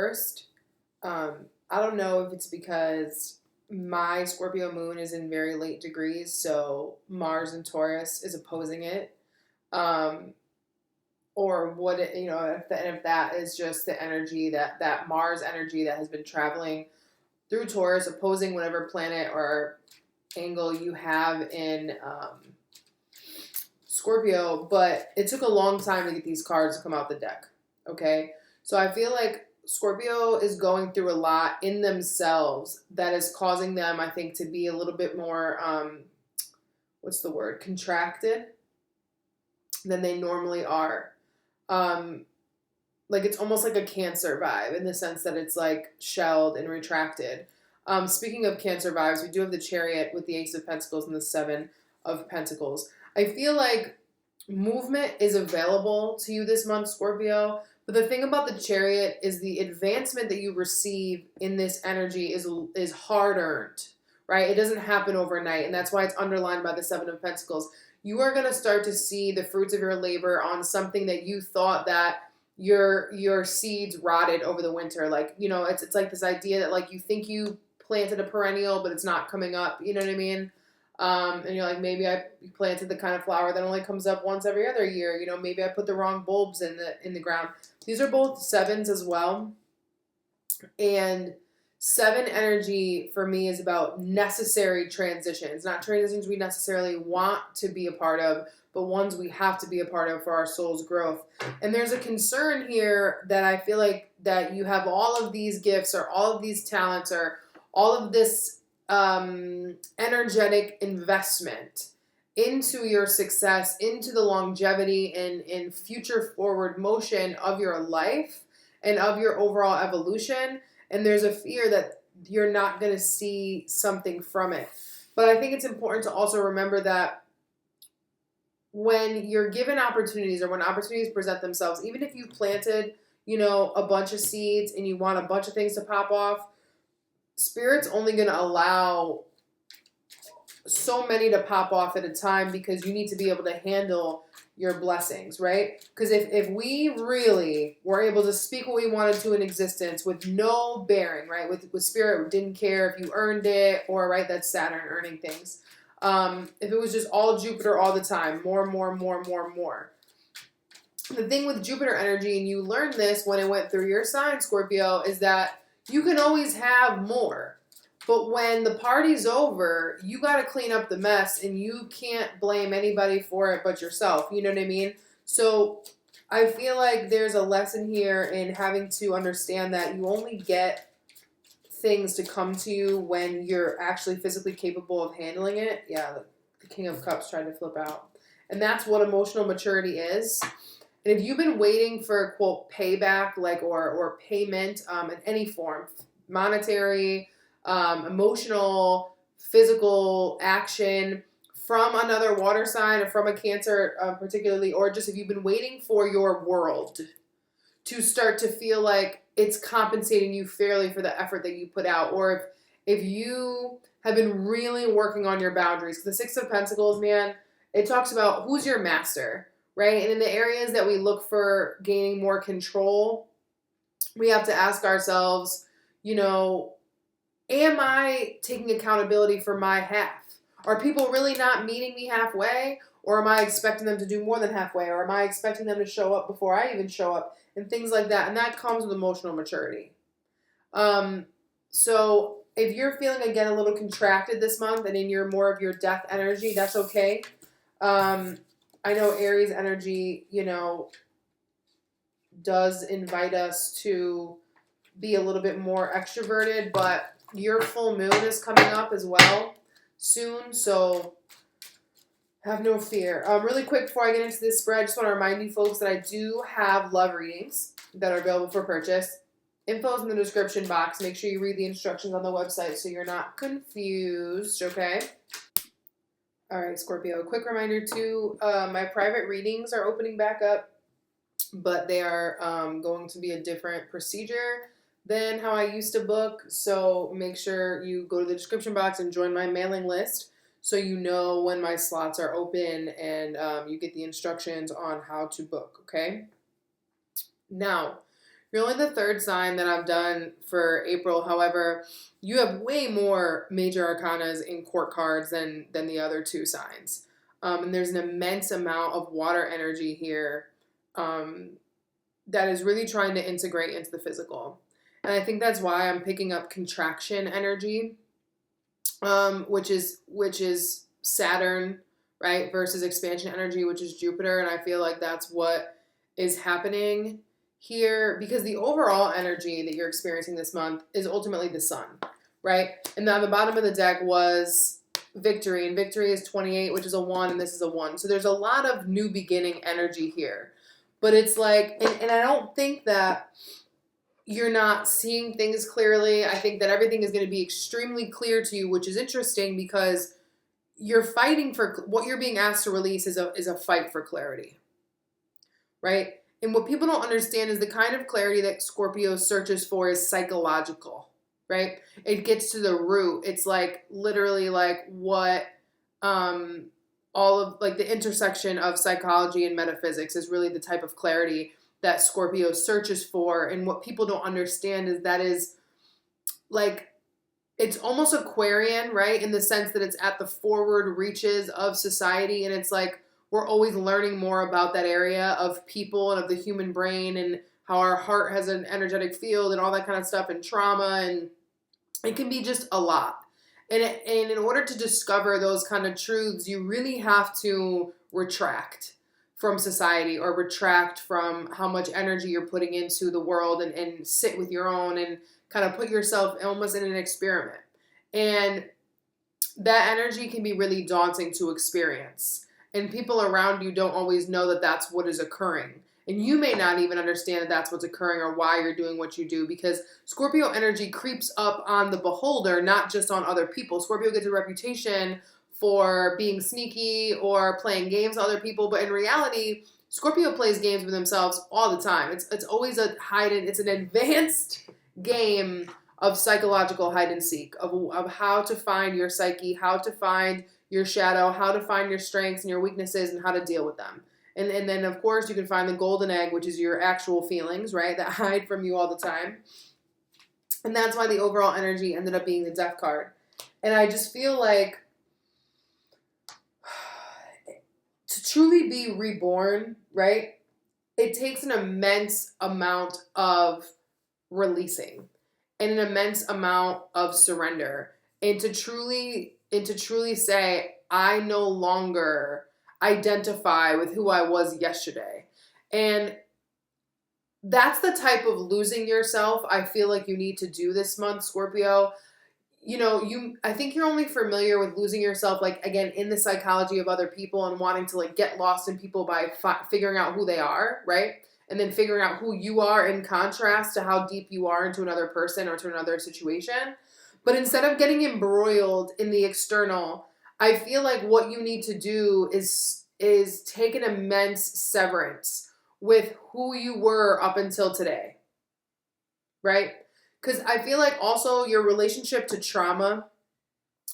first. I don't know if it's because my Scorpio moon is in very late degrees, so Mars and Taurus is opposing it. Um, or what it, if that is just the energy that Mars energy that has been traveling through Taurus, opposing whatever planet or angle you have in Scorpio. But it took a long time to get these cards to come out the deck. Okay, so I feel like Scorpio is going through a lot in themselves that is causing them, I think, to be a little bit more what's the word, contracted than they normally are. Like it's almost like a Cancer vibe in the sense that it's like shelled and retracted. Speaking of Cancer vibes, we do have the Chariot with the Ace of Pentacles and the Seven of Pentacles. I feel like movement is available to you this month, Scorpio. But the thing about the Chariot is the advancement that you receive in this energy is hard earned, right? It doesn't happen overnight, and that's why it's underlined by the Seven of Pentacles. You are going to start to see the fruits of your labor on something that you thought that your seeds rotted over the winter. Like, it's like this idea that like you think you planted a perennial, but it's not coming up. You know what I mean? And you're like, maybe I planted the kind of flower that only comes up once every other year. Maybe I put the wrong bulbs in the ground. These are both sevens as well. And seven energy for me is about necessary transitions, not transitions we necessarily want to be a part of, but ones we have to be a part of for our soul's growth. And there's a concern here that I feel like that you have all of these gifts or all of these talents or all of this energetic investment into your success, into the longevity and future forward motion of your life and of your overall evolution. And there's a fear that you're not going to see something from it. But I think it's important to also remember that when you're given opportunities or when opportunities present themselves, even if you planted, a bunch of seeds and you want a bunch of things to pop off, Spirit's only going to allow so many to pop off at a time because you need to be able to handle your blessings, right? Because if we really were able to speak what we wanted to in existence with no bearing, right? With Spirit, didn't care if you earned it or, right, that's Saturn earning things. If it was just all Jupiter all the time, more. The thing with Jupiter energy, and you learned this when it went through your sign, Scorpio, is that you can always have more. But when the party's over, you got to clean up the mess and you can't blame anybody for it but yourself. You know what I mean? So I feel like there's a lesson here in having to understand that you only get things to come to you when you're actually physically capable of handling it. Yeah, the King of Cups tried to flip out. And that's what emotional maturity is. And if you've been waiting for, quote, payback, like, or payment in any form, monetary, emotional, physical action from another water sign or from a Cancer particularly, or just if you've been waiting for your world to start to feel like it's compensating you fairly for the effort that you put out, or if you have been really working on your boundaries. The Six of Pentacles, man, it talks about who's your master, right? And in the areas that we look for gaining more control, we have to ask ourselves, am I taking accountability for my half? Are people really not meeting me halfway? Or am I expecting them to do more than halfway? Or am I expecting them to show up before I even show up? And things like that. And that comes with emotional maturity. So if you're feeling, again, a little contracted this month and in your more of your death energy, that's okay. I know Aries energy, does invite us to be a little bit more extroverted, but your full moon is coming up as well soon, so have no fear. Really quick before I get into this spread, I just want to remind you folks that I do have love readings that are available for purchase. Info's in the description box. Make sure you read the instructions on the website so you're not confused, okay? All right, Scorpio, a quick reminder too, my private readings are opening back up, but they are going to be a different procedure than how I used to book. So make sure you go to the description box and join my mailing list so you know when my slots are open and you get the instructions on how to book, okay? Now, You're only the third sign that I've done for April. However, you have way more major arcanas in court cards than the other two signs. And there's an immense amount of water energy here that is really trying to integrate into the physical. And I think that's why I'm picking up contraction energy, which is Saturn, right, versus expansion energy, which is Jupiter. And I feel like that's what is happening here, because the overall energy that you're experiencing this month is ultimately the sun, right? And on the bottom of the deck was victory, and victory is 28, which is a 1, and this is a 1. So there's a lot of new beginning energy here. But it's like, and I don't think that you're not seeing things clearly. I think that everything is going to be extremely clear to you, which is interesting because you're fighting for what you're being asked to release is a fight for clarity, right? And what people don't understand is the kind of clarity that Scorpio searches for is psychological, right? It gets to the root. It's like literally like what all of like the intersection of psychology and metaphysics is really the type of clarity that Scorpio searches for. And what people don't understand is that is like, it's almost Aquarian, right? In the sense that it's at the forward reaches of society. And it's like, we're always learning more about that area of people and of the human brain and how our heart has an energetic field and all that kind of stuff, and trauma. And it can be just a lot. And in order to discover those kind of truths, you really have to retract from society, or retract from how much energy you're putting into the world, and sit with your own and kind of put yourself almost in an experiment. And that energy can be really daunting to experience. And people around you don't always know that that's what is occurring. And you may not even understand that that's what's occurring or why you're doing what you do, because Scorpio energy creeps up on the beholder, not just on other people. Scorpio gets a reputation for being sneaky or playing games with other people, but in reality, Scorpio plays games with themselves all the time. It's always it's an advanced game of psychological hide and seek, of how to find your psyche, how to find your shadow, how to find your strengths and your weaknesses, and how to deal with them. And then, of course, you can find the golden egg, which is your actual feelings, right, that hide from you all the time. And that's why the overall energy ended up being the Death card. And I just feel like to truly be reborn, right, it takes an immense amount of releasing and an immense amount of surrender. And to truly say, I no longer identify with who I was yesterday. And that's the type of losing yourself I feel like you need to do this month, Scorpio. You know, I think you're only familiar with losing yourself, like, again, in the psychology of other people and wanting to, like, get lost in people by figuring out who they are, right? And then figuring out who you are in contrast to how deep you are into another person or to another situation. But instead of getting embroiled in the external, I feel like what you need to do is take an immense severance with who you were up until today, right? Because I feel like also your relationship to trauma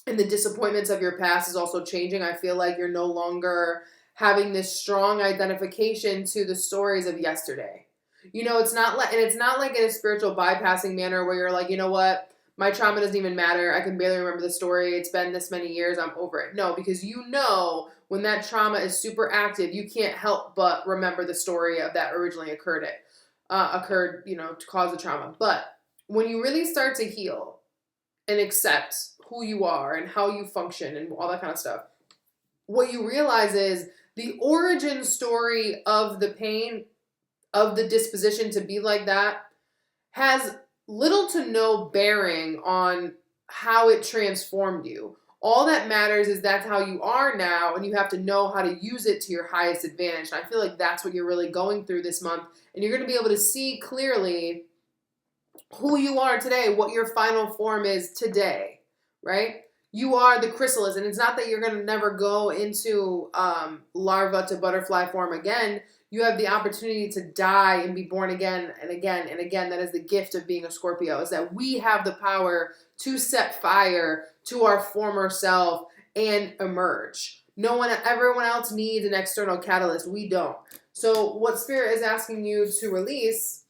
and the disappointments of your past is also changing. I feel like you're no longer having this strong identification to the stories of yesterday. You know, it's not like in a spiritual bypassing manner where you're like, you know what? My trauma doesn't even matter. I can barely remember the story. It's been this many years. I'm over it. No, because you know when that trauma is super active, you can't help but remember the story of that originally occurred, you know, to cause the trauma. But when you really start to heal and accept who you are and how you function and all that kind of stuff, what you realize is the origin story of the pain, of the disposition to be like that, has little to no bearing on how it transformed you. All that matters is that's how you are now, and you have to know how to use it to your highest advantage. And I feel like that's what you're really going through this month, and you're going to be able to see clearly who you are today, what your final form is today, right? You are the chrysalis, and it's not that you're going to never go into larva to butterfly form again. You have the opportunity to die and be born again and again and again. That is the gift of being a Scorpio, is that we have the power to set fire to our former self and emerge. Everyone else needs an external catalyst. We don't. So what Spirit is asking you to release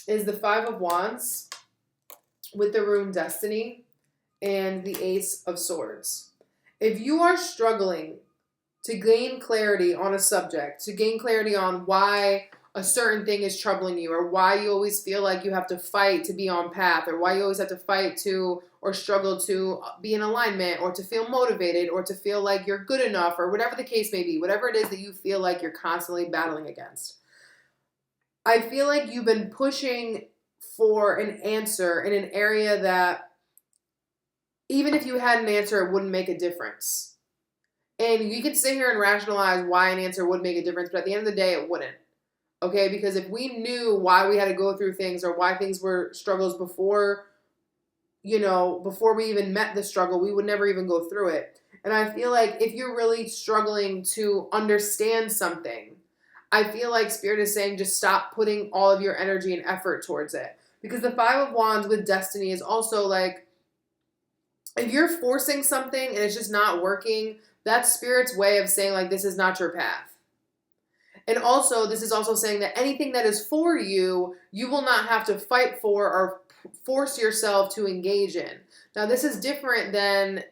is the Five of Wands with the rune Destiny and the Ace of Swords. If you are struggling to gain clarity on a subject, to gain clarity on why a certain thing is troubling you, or why you always feel like you have to fight to be on path, or why you always have to fight to or struggle to be in alignment, or to feel motivated, or to feel like you're good enough, or whatever the case may be, whatever it is that you feel like you're constantly battling against. I feel like you've been pushing for an answer in an area that even if you had an answer, it wouldn't make a difference. And you could sit here and rationalize why an answer would make a difference, but at the end of the day, it wouldn't. Okay? Because if we knew why we had to go through things, or why things were struggles before, before we even met the struggle, we would never even go through it. And I feel like if you're really struggling to understand something, I feel like Spirit is saying just stop putting all of your energy and effort towards it. Because the Five of Wands with Destiny is also like, if you're forcing something and it's just not working, that's Spirit's way of saying like, this is not your path. And also, this is also saying that anything that is for you, you will not have to fight for or force yourself to engage in. Now, this is different than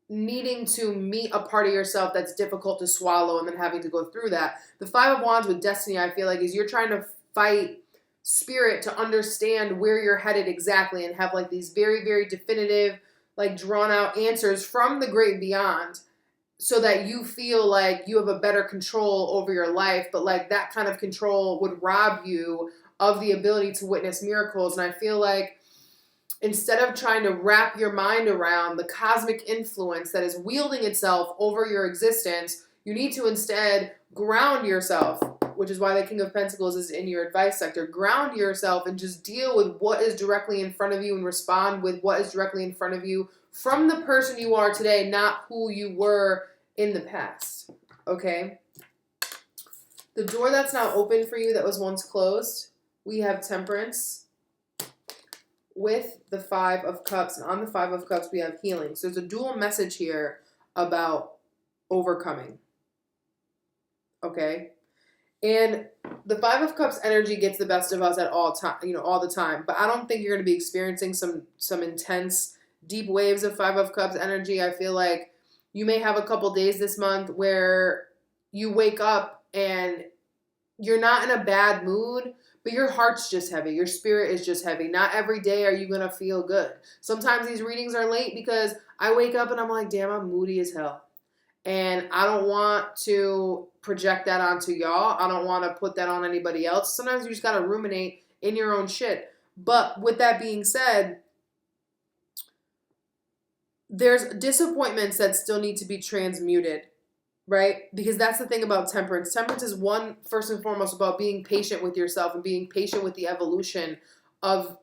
needing to meet a part of yourself that's difficult to swallow and then having to go through that. The Five of Wands with Destiny, I feel like, is you're trying to fight Spirit to understand where you're headed exactly, and have like these very, very definitive, like drawn out answers from the great beyond, so that you feel like you have a better control over your life. But like that kind of control would rob you of the ability to witness miracles. And I feel like instead of trying to wrap your mind around the cosmic influence that is wielding itself over your existence, you need to instead ground yourself, which is why the King of Pentacles is in your advice sector. Ground yourself and just deal with what is directly in front of you, and respond with what is directly in front of you from the person you are today, not who you were in the past. Okay? The door that's now open for you that was once closed, we have Temperance with the Five of Cups. And on the Five of Cups, we have healing. So there's a dual message here about overcoming. Okay? And the Five of Cups energy gets the best of us at all time, all the time. But I don't think you're going to be experiencing some intense, deep waves of Five of Cups energy. I feel like you may have a couple days this month where you wake up and you're not in a bad mood, but your heart's just heavy. Your spirit is just heavy. Not every day are you going to feel good. Sometimes these readings are late because I wake up and I'm like, damn, I'm moody as hell. And I don't want to project that onto y'all. I don't want to put that on anybody else. Sometimes you just got to ruminate in your own shit. But with that being said, there's disappointments that still need to be transmuted, right? Because that's the thing about Temperance. Temperance is first and foremost, about being patient with yourself and being patient with the evolution of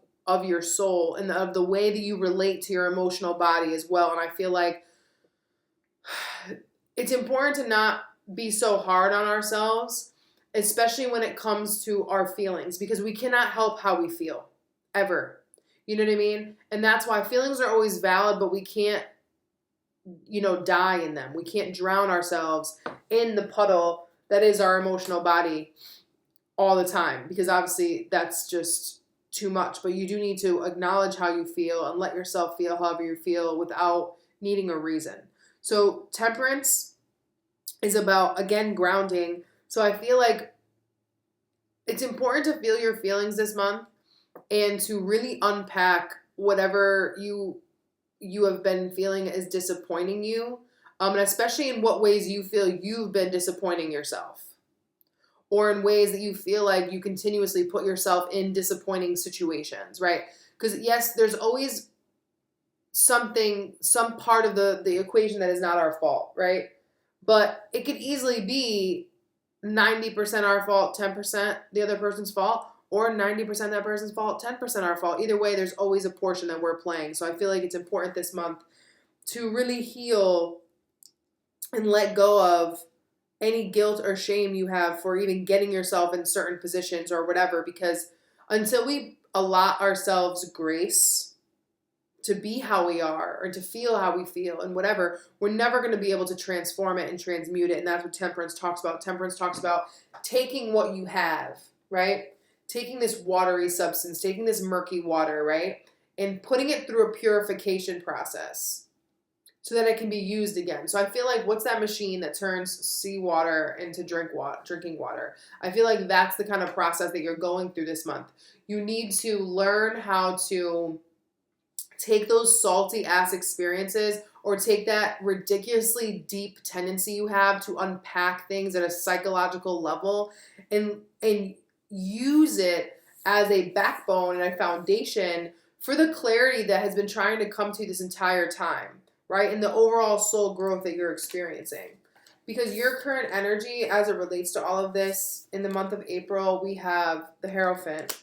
your soul and of the way that you relate to your emotional body as well. And I feel like it's important to not be so hard on ourselves, especially when it comes to our feelings, because we cannot help how we feel, ever. You know what I mean? And that's why feelings are always valid, but we can't, die in them. We can't drown ourselves in the puddle that is our emotional body all the time, because obviously that's just too much. But you do need to acknowledge how you feel and let yourself feel however you feel without needing a reason. So Temperance is about, again, grounding. So I feel like it's important to feel your feelings this month and to really unpack whatever you have been feeling is disappointing you, and especially in what ways you feel you've been disappointing yourself, or in ways that you feel like you continuously put yourself in disappointing situations, right? Because yes, there's always some part of the equation that is not our fault, right? But it could easily be 90% our fault, 10% the other person's fault, or 90% that person's fault, 10% our fault. Either way, there's always a portion that we're playing. So I feel like it's important this month to really heal and let go of any guilt or shame you have for even getting yourself in certain positions or whatever, because until we allot ourselves grace to be how we are or to feel how we feel and whatever, we're never going to be able to transform it and transmute it. And that's what Temperance talks about. Temperance talks about taking what you have, right? taking this watery substance, taking this murky water, right? And putting it through a purification process so that it can be used again. So I feel like what's that machine that turns seawater into drinking water? I feel like that's the kind of process that you're going through this month. You need to learn how to take those salty ass experiences or take that ridiculously deep tendency you have to unpack things at a psychological level and use it as a backbone and a foundation for the clarity that has been trying to come to you this entire time, right? And the overall soul growth that you're experiencing. Because your current energy as it relates to all of this, in the month of April, we have the Hierophant,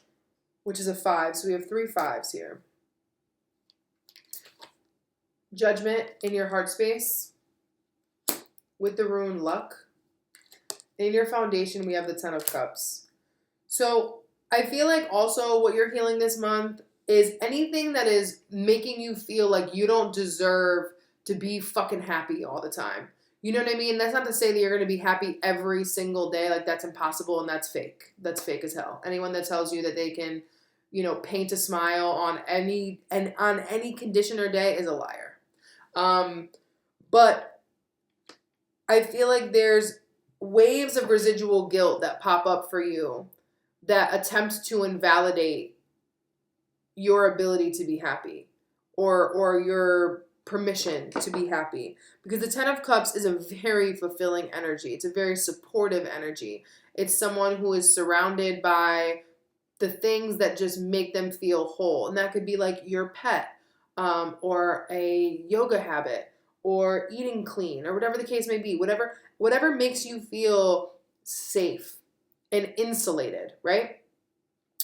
which is a 5. So we have 3 5s here. Judgment in your heart space with the rune Luck. In your foundation, we have the 10 of Cups. So I feel like also what you're healing this month is anything that is making you feel like you don't deserve to be fucking happy all the time. You know what I mean? That's not to say that you're going to be happy every single day. Like, that's impossible and that's fake. That's fake as hell. Anyone that tells you that they can, you know, paint a smile on any condition or day is a liar. But I feel like there's waves of residual guilt that pop up for you that attempt to invalidate your ability to be happy or your permission to be happy. Because the 10 of Cups is a very fulfilling energy. It's a very supportive energy. It's someone who is surrounded by the things that just make them feel whole. And that could be like your pet, or a yoga habit, or eating clean, or whatever the case may be. Whatever makes you feel safe and insulated, right?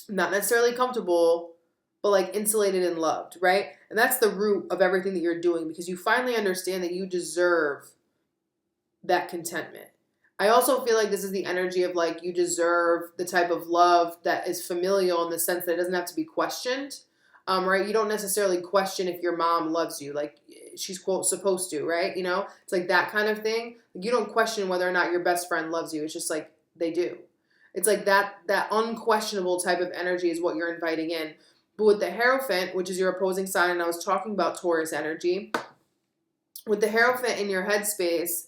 Not necessarily comfortable, but like insulated and loved, right? And that's the root of everything that you're doing, because you finally understand that you deserve that contentment. I also feel like this is the energy of like you deserve the type of love that is familial in the sense that it doesn't have to be questioned, right? You don't necessarily question if your mom loves you, like she's quote supposed to, right? You know, it's like that kind of thing. You don't question whether or not your best friend loves you. It's just like they do. It's like that unquestionable type of energy is what you're inviting in. But with the Hierophant, which is your opposing sign, and I was talking about Taurus energy, with the Hierophant in your headspace,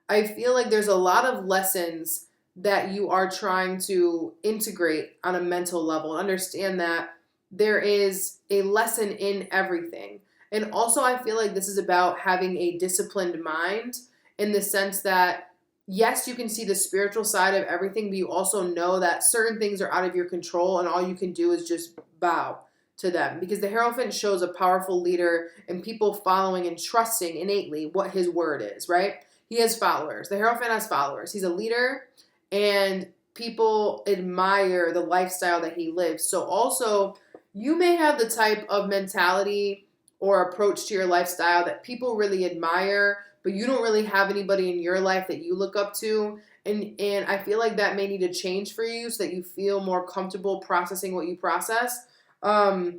I feel like there's a lot of lessons that you are trying to integrate on a mental level. Understand that there is a lesson in everything. And also I feel like this is about having a disciplined mind, in the sense that, yes, you can see the spiritual side of everything, but you also know that certain things are out of your control and all you can do is just bow to them. Because the Hierophant shows a powerful leader and people following and trusting innately what his word is, right? He has followers. The Hierophant has followers. He's a leader and people admire the lifestyle that he lives. So also, you may have the type of mentality or approach to your lifestyle that people really admire, but you don't really have anybody in your life that you look up to. And I feel like that may need to change for you so that you feel more comfortable processing what you process. Because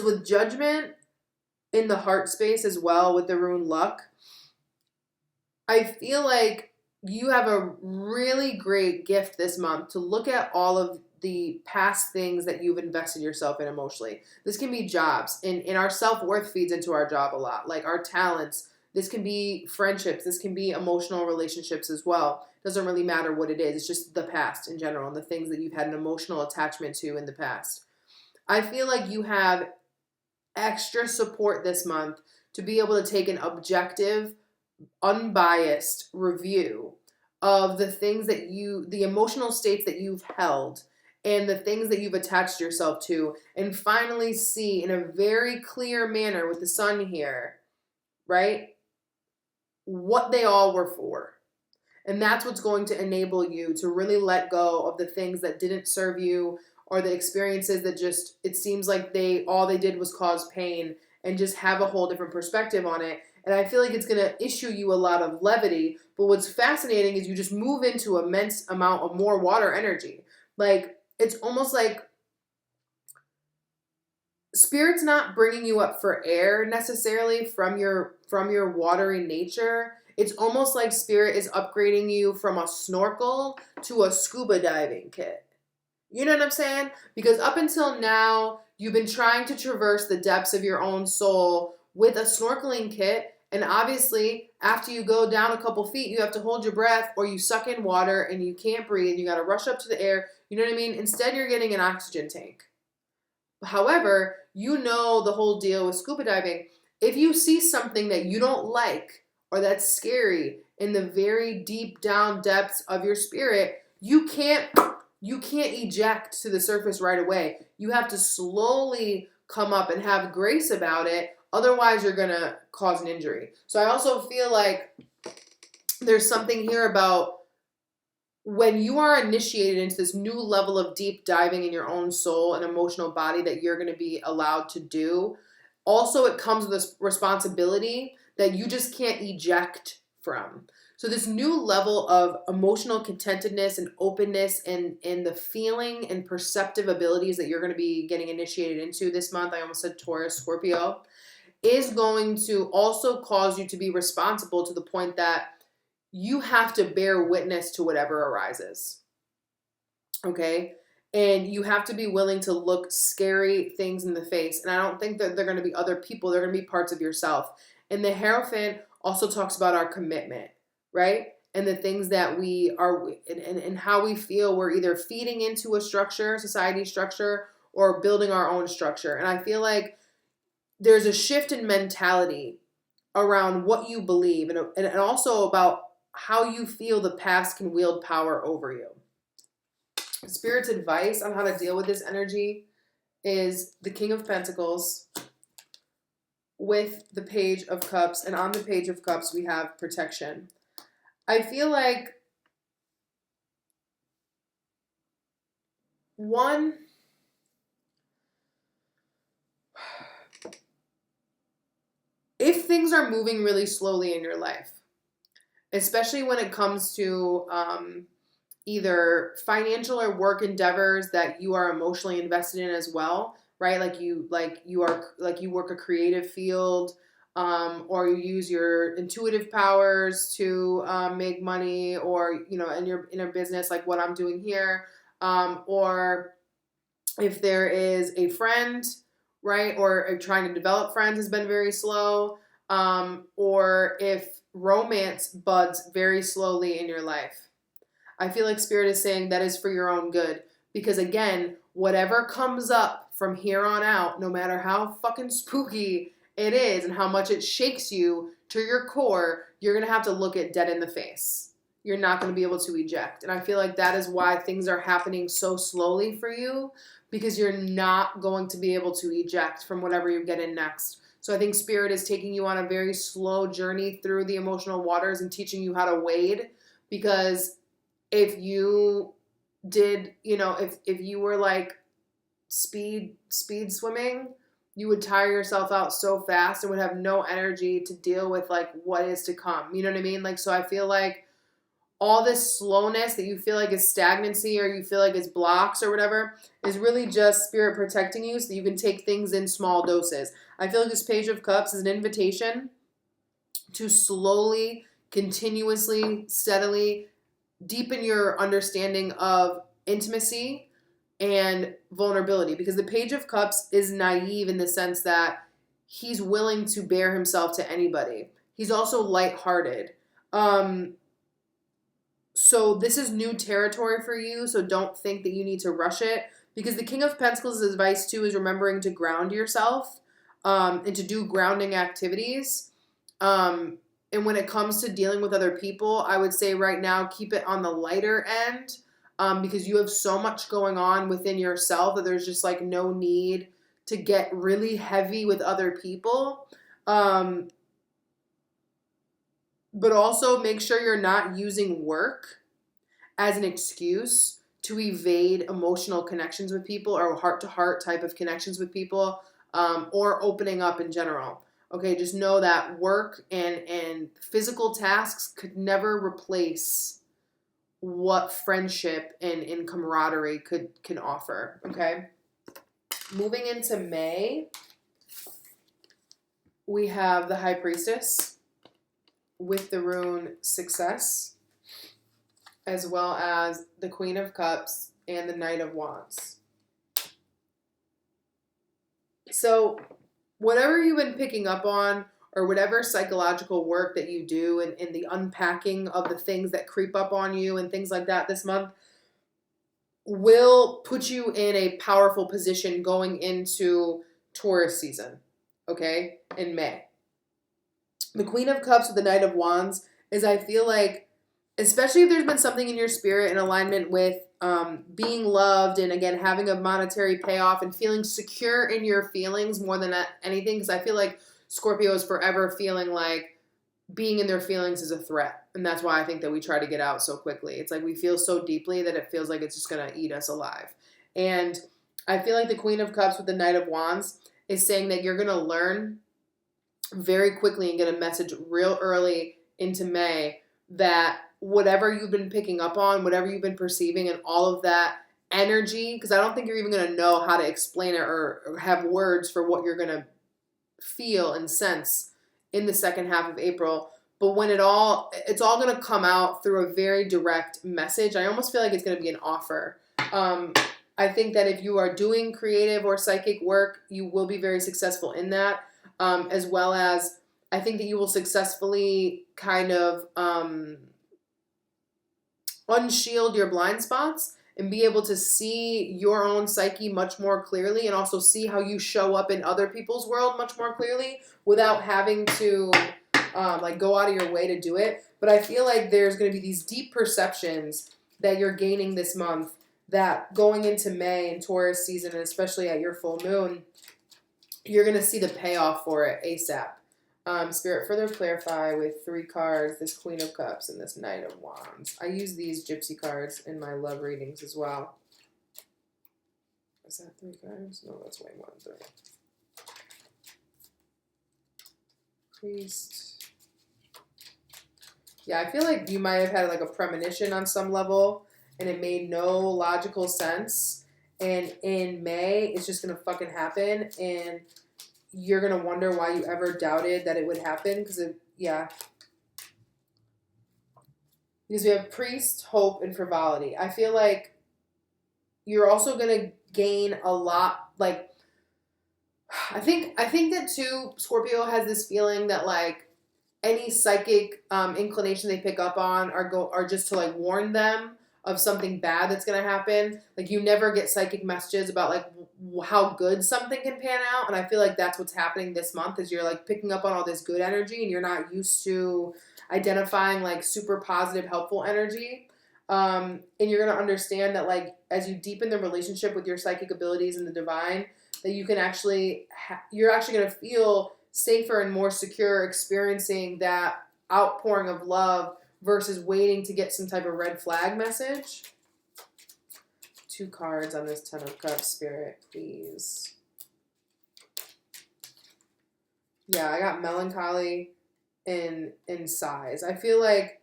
with Judgment in the heart space as well, with the rune Luck, I feel like you have a really great gift this month to look at all of the past things that you've invested yourself in emotionally. This can be jobs, and our self-worth feeds into our job a lot, like our talents. This can be friendships. This can be emotional relationships as well. Doesn't really matter what it is. It's just the past in general and the things that you've had an emotional attachment to in the past. I feel like you have extra support this month to be able to take an objective, unbiased review of the things that the emotional states that you've held and the things that you've attached yourself to, and finally see in a very clear manner with the Sun here, right, what they all were for. And that's what's going to enable you to really let go of the things that didn't serve you, or the experiences that just, it seems like all they did was cause pain, and just have a whole different perspective on it. And I feel like it's going to issue you a lot of levity. But what's fascinating is you just move into immense amount of more water energy. Like, it's almost like Spirit's not bringing you up for air necessarily from your watery nature. It's almost like Spirit is upgrading you from a snorkel to a scuba diving kit. You know what I'm saying? Because up until now, you've been trying to traverse the depths of your own soul with a snorkeling kit. And obviously, after you go down a couple feet, you have to hold your breath or you suck in water and you can't breathe. You got to rush up to the air. You know what I mean? Instead, you're getting an oxygen tank. However, you know the whole deal with scuba diving. If you see something that you don't like or that's scary in the very deep down depths of your spirit, you can't eject to the surface right away. You have to slowly come up and have grace about it. Otherwise, you're going to cause an injury. So I also feel like there's something here about when you are initiated into this new level of deep diving in your own soul and emotional body that you're going to be allowed to do, also it comes with this responsibility that you just can't eject from. So this new level of emotional contentedness and openness and the feeling and perceptive abilities that you're going to be getting initiated into this month, I almost said Taurus, Scorpio, is going to also cause you to be responsible to the point that you have to bear witness to whatever arises. Okay? And you have to be willing to look scary things in the face. And I don't think that they're going to be other people, they're going to be parts of yourself. And the Hierophant also talks about our commitment, right? And the things that we are, and how we feel we're either feeding into a structure, society structure, or building our own structure. And I feel like there's a shift in mentality around what you believe and also about how you feel the past can wield power over you. Spirit's advice on how to deal with this energy is the King of Pentacles with the Page of Cups. And on the Page of Cups, we have protection. I feel like if things are moving really slowly in your life, especially when it comes to either financial or work endeavors that you are emotionally invested in as well, right? Like you work a creative field, or you use your intuitive powers to make money, or in a business like what I'm doing here, or if there is a friend, right, or trying to develop friends has been very slow, or if romance buds very slowly in your life. I feel like Spirit is saying that is for your own good. Because again, whatever comes up from here on out, no matter how fucking spooky it is and how much it shakes you to your core, you're going to have to look it dead in the face. You're not going to be able to eject. And I feel like that is why things are happening so slowly for you, because you're not going to be able to eject from whatever you get in next. So I think Spirit is taking you on a very slow journey through the emotional waters and teaching you how to wade, because if you did, if you were like speed swimming, you would tire yourself out so fast and would have no energy to deal with like what is to come. You know what I mean? Like, so I feel like all this slowness that you feel like is stagnancy or you feel like is blocks or whatever is really just Spirit protecting you so that you can take things in small doses. I feel like this Page of Cups is an invitation to slowly, continuously, steadily deepen your understanding of intimacy and vulnerability, because the Page of Cups is naive in the sense that he's willing to bear himself to anybody. He's also lighthearted. So this is new territory for you, so don't think that you need to rush it, because the King of Pentacles' advice too is remembering to ground yourself, and to do grounding activities. And when it comes to dealing with other people, I would say right now, keep it on the lighter end, because you have so much going on within yourself that there's just like no need to get really heavy with other people. But also make sure you're not using work as an excuse to evade emotional connections with people or heart-to-heart type of connections with people, or opening up in general. Okay, just know that work and physical tasks could never replace what friendship and camaraderie can offer. Okay, moving into May, we have the High Priestess with the rune Success, as well as the Queen of Cups and the Knight of Wands. So whatever you've been picking up on, or whatever psychological work that you do and the unpacking of the things that creep up on you and things like that this month, will put you in a powerful position going into Taurus season, okay, in May. The Queen of Cups with the Knight of Wands is, I feel like, especially if there's been something in your spirit in alignment with being loved and, again, having a monetary payoff and feeling secure in your feelings more than anything, because I feel like Scorpio is forever feeling like being in their feelings is a threat. And that's why I think that we try to get out so quickly. It's like we feel so deeply that it feels like it's just going to eat us alive. And I feel like the Queen of Cups with the Knight of Wands is saying that you're going to learn very quickly and get a message real early into May that whatever you've been picking up on, whatever you've been perceiving, and all of that energy, because I don't think you're even going to know how to explain it or have words for what you're going to feel and sense in the second half of April. But when it's all going to come out through a very direct message. I almost feel like it's going to be an offer. I think that if you are doing creative or psychic work, you will be very successful in that, as well as I think that you will successfully kind of unshield your blind spots and be able to see your own psyche much more clearly, and also see how you show up in other people's world much more clearly without having to like go out of your way to do it. But I feel like there's going to be these deep perceptions that you're gaining this month that going into May and Taurus season, and especially at your full moon, you're going to see the payoff for it ASAP. Spirit, further clarify with 3 cards, this Queen of Cups and this Knight of Wands. I use these Gypsy cards in my love readings as well. Is that 3 cards? No, that's way more than 3. Priest. Yeah, I feel like you might have had like a premonition on some level, and it made no logical sense. And in May, it's just going to fucking happen, and you're going to wonder why you ever doubted that it would happen, because yeah. Because we have Priest, Hope, and Frivolity. I feel like you're also going to gain a lot, like, I think that too, Scorpio has this feeling that like any psychic inclination they pick up on are just to like warn them of something bad that's going to happen. Like you never get psychic messages about like how good something can pan out. And I feel like that's what's happening this month, is you're like picking up on all this good energy and you're not used to identifying like super positive, helpful energy. And you're going to understand that like as you deepen the relationship with your psychic abilities and the divine, that you can actually, you're actually going to feel safer and more secure experiencing that outpouring of love versus waiting to get some type of red flag message. 2 cards on this 10 of Cups, Spirit, please. Yeah, I got melancholy and sighs. I feel like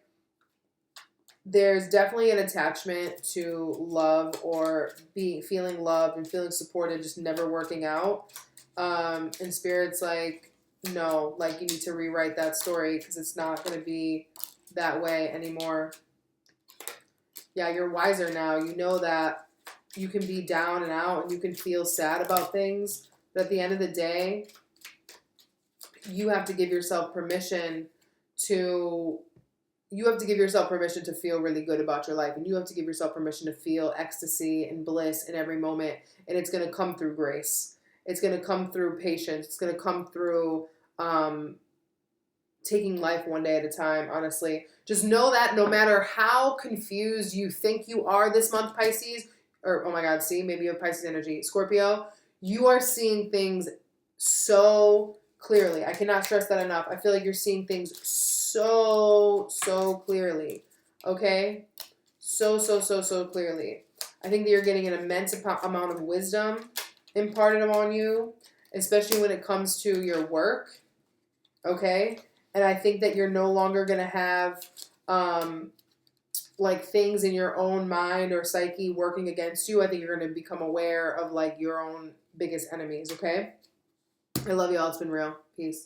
there's definitely an attachment to love, or feeling loved and feeling supported just never working out. And Spirit's like, no, like you need to rewrite that story because it's not going to be that way anymore. Yeah, you're wiser now. You know that you can be down and out and you can feel sad about things, but at the end of the day, you have to give yourself permission to feel really good about your life, and you have to give yourself permission to feel ecstasy and bliss in every moment, and it's going to come through grace. It's going to come through patience. It's going to come through taking life one day at a time, honestly. Just know that no matter how confused you think you are this month, Pisces, or, oh my God, see, maybe you have Pisces energy, Scorpio, you are seeing things so clearly. I cannot stress that enough. I feel like you're seeing things so clearly, okay? So clearly. I think that you're getting an immense amount of wisdom imparted on you, especially when it comes to your work, okay? And I think that you're no longer going to have like things in your own mind or psyche working against you. I think you're going to become aware of like your own biggest enemies, okay? I love y'all. It's been real. Peace.